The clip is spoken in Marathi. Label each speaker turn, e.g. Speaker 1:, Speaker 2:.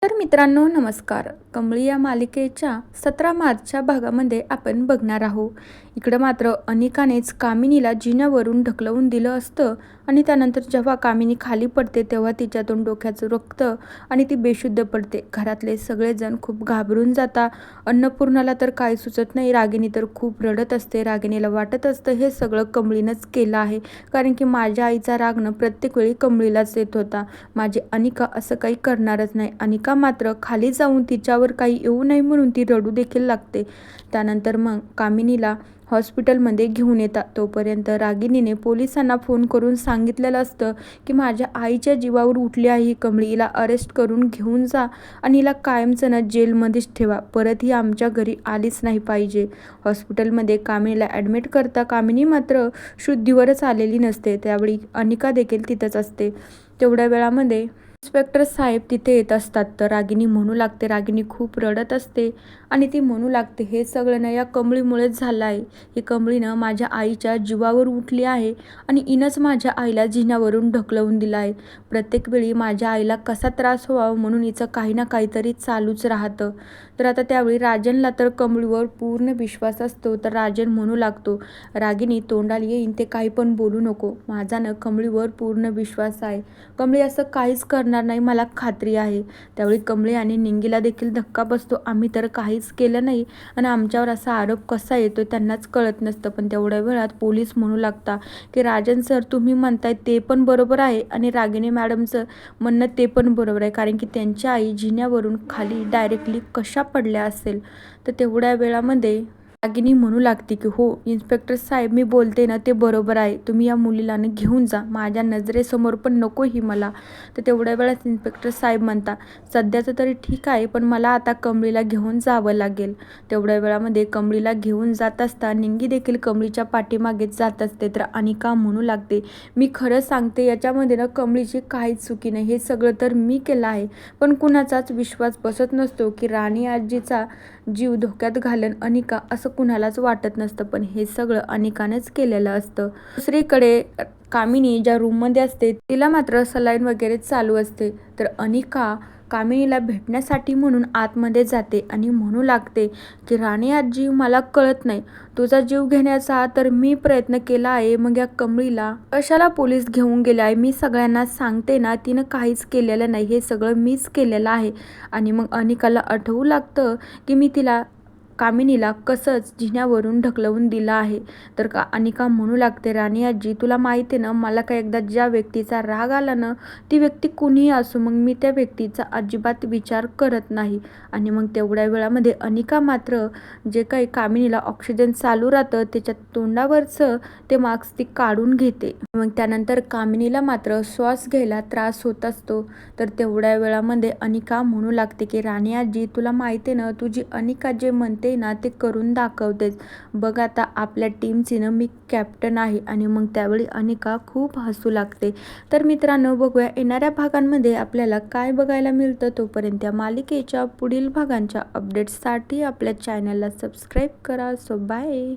Speaker 1: तर मित्रांनो नमस्कार. कमळी या मालिकेच्या 17 मार्चच्या भागामध्ये आपण बघणार आहोत. इकडं मात्र अनिकानेच कामिनीला जिन्यावरून ढकलवून दिलं असतं आणि त्यानंतर जेव्हा कामिनी खाली पडते तेव्हा तिच्यातून डोक्याचं रक्त आणि ती बेशुद्ध पडते. घरातले सगळेजण खूप घाबरून जातात. अन्नपूर्णाला तर काही सुचत नाही. रागिनी तर खूप रडत असते. रागिनीला वाटत असतं हे सगळं कमळीनंच केलं आहे, कारण की माझ्या आईचा रागणं प्रत्येक वेळी कमळीलाच येत होता. माझी अनिका असं काही करणारच नाही. अनिका मात्र खाली जाऊन तिच्यावर काही येऊ नये म्हणून ती रडू देखील लागते. त्यानंतर मग कामिनीला हॉस्पिटलमध्ये घेऊन येतात. तोपर्यंत रागिनीने पोलिसांना फोन करून सांगितलेलं असतं की माझ्या आईच्या जीवावर उठली आहे ही कमळी, हिला अरेस्ट करून घेऊन जा आणि हिला कायमचं ना जेलमध्येच ठेवा, परत ही आमच्या घरी आलीच नाही पाहिजे. हॉस्पिटलमध्ये कामिनीला ॲडमिट करता कामिनी मात्र शुद्धीवरच आलेली नसते. त्यावेळी अनिका देखील तिथंच असते. तेवढ्या वेळामध्ये इन्स्पेक्टर साहेब तिथे येत असतात. तर रागिनी म्हणू लागते, रागिनी खूप रडत असते आणि ती म्हणू लागते हे सगळं ना या कमळीमुळेच झालं आहे. ही कमळीनं माझ्या आईच्या जीवावर उठली आहे आणि हिनंच माझ्या आईला जिन्यावरून ढकलवून दिलं आहे. प्रत्येक वेळी माझ्या आईला कसा त्रास व्हावा म्हणून हिचं काही ना काहीतरी चालूच राहतं. तर आता त्यावेळी राजनला तर कमळीवर पूर्ण विश्वास असतो. तर राजन म्हणू लागतो, रागिनी तोंडाला येईन ते काही पण बोलू नको, माझा ना कमळीवर पूर्ण विश्वास आहे, कमळी असं काहीच करणार नाही, मला खात्री आहे. त्यावेळी कमळी आणि निंगीला देखील धक्का बसतो. आम्ही तर काहीच केलं नाही आणि आमच्यावर असा आरोप कसा येतो त्यांनाच कळत नसतं. पण तेवढ्या वेळात पोलीस म्हणू लागता की राजन सर तुम्ही म्हणताय ते पण बरोबर आहे आणि रागिनी मॅडमचं म्हणणं ते पण बरोबर आहे, कारण की त्यांच्या आई जिन्यावरून खाली डायरेक्टली कशा पडल्या असेल. तर तेवढ्या वेळामध्ये रागिनी म्हणू लागते की हो इन्स्पेक्टर साहेब मी बोलते ना ते बरोबर आहे, तुम्ही या मुलीला घेऊन जा, माझ्या नजरेसमोर पण नको ही मला. तर तेवढ्या वेळात इन्स्पेक्टर साहेब म्हणता सध्याचं तरी ठीक आहे पण मला आता कमळीला घेऊन जावं लागेल. तेवढ्या वेळामध्ये कमळीला घेऊन जात असता निंगी देखील कमळीच्या पाठीमागेच जात असते. तर अनिका म्हणू लागते मी खरं सांगते याच्यामध्ये ना कमळीची काहीच चुकी नाही, हे सगळं तर मी केलं आहे. पण कुणाचाच विश्वास बसत नसतो की राणी आजीचा जीव धोक्यात घालन अनिका असं कुणालाच वाटत नसतं, पण हे सगळं अनिकानेच केलेलं असतं. दुसरीकडे कामिनी ज्या रूममध्ये असते तिला मात्र सलाईन वगैरे चालू असते. तर अनिका कामिनीला भेटण्यासाठी म्हणून आतमध्ये जाते आणि म्हणू लागते की राणी आजी मला कळत नाही, तुझा जीव घेण्याचा तर मी प्रयत्न केला आहे, मग या कमळीला कशाला पोलीस घेऊन गेले आहे, मी सगळ्यांना सांगते ना तिनं काहीच केलेलं नाही, हे सगळं मीच केलेलं आहे. आणि मग अनिकाला आठवू लागतं की मी तिला कामिनीला कसंच जिन्यावरून ढकलवून दिलं आहे. तर अनिका म्हणू लागते राणी आजी तुला माहिती आहे ना मला काय एकदा ज्या व्यक्तीचा राग आला ना ती व्यक्ती कुणीही असो मग मी त्या व्यक्तीचा अजिबात विचार करत नाही. आणि मग तेवढ्या वेळामध्ये अनिका मात्र जे काही कामिनीला ऑक्सिजन चालू राहतं त्याच्या तोंडावरचं ते मास्क ती काढून घेते. मग त्यानंतर कामिनीला मात्र श्वास घ्यायला त्रास होत असतो. तर तेवढ्या वेळामध्ये अनिका म्हणू लागते की राणी आजी तुला माहिती आहे ना तुझी अनिका जे म्हणते ना ते करून दाखवतेच, बघ आता आपल्या टीमची ना मी कॅप्टन आहे. आणि मग त्यावेळी अनिका खूप हसू लागते. तर मित्रांनो बघूया येणाऱ्या भागांमध्ये आपल्याला काय बघायला मिळतं. तोपर्यंत या मालिकेच्या पुढील भागांच्या अपडेट्ससाठी आपल्या चॅनलला सबस्क्राईब करा. So bye.